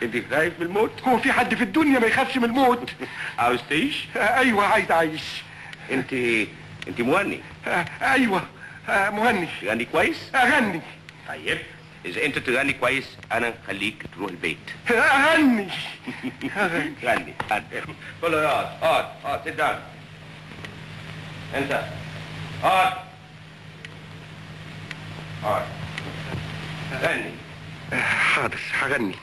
انت خايف من الموت؟ هو في حد في الدنيا ما يخافش من الموت؟ عاوز تعيش؟ ايوه عايز اعيش. انت مغني؟ ايوه مغني. تغني كويس؟ اغني. طيب اذا انت تغني كويس انا خليك تروح البيت. اغني. غني. كله اقعد sit down. انت اقعد غني. حاضر هغني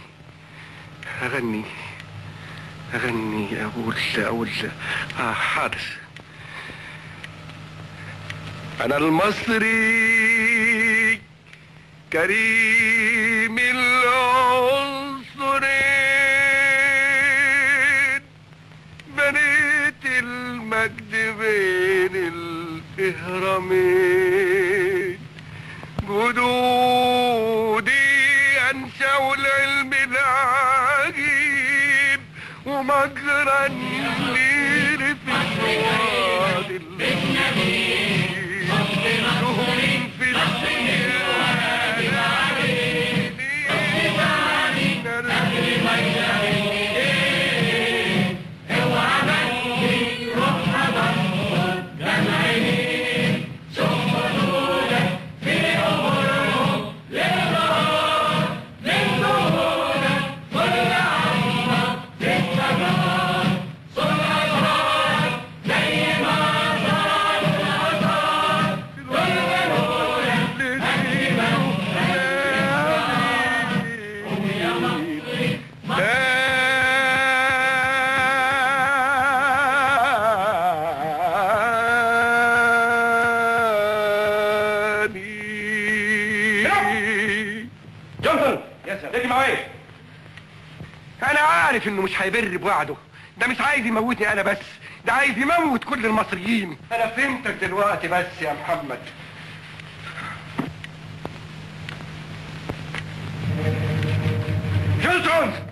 اقول حاضر. انا المصري كريم العنصرين، بنيت المجد بين الاهرامين، جدودي انشأوا العلم العجيب ومجرى النيل في الوادي الجديد، لهم في انا عارف انه مش هيبر بوعده، ده مش عايز يموتني انا بس، ده عايز يموت كل المصريين. انا فهمتك دلوقتي بس يا محمد. جونسون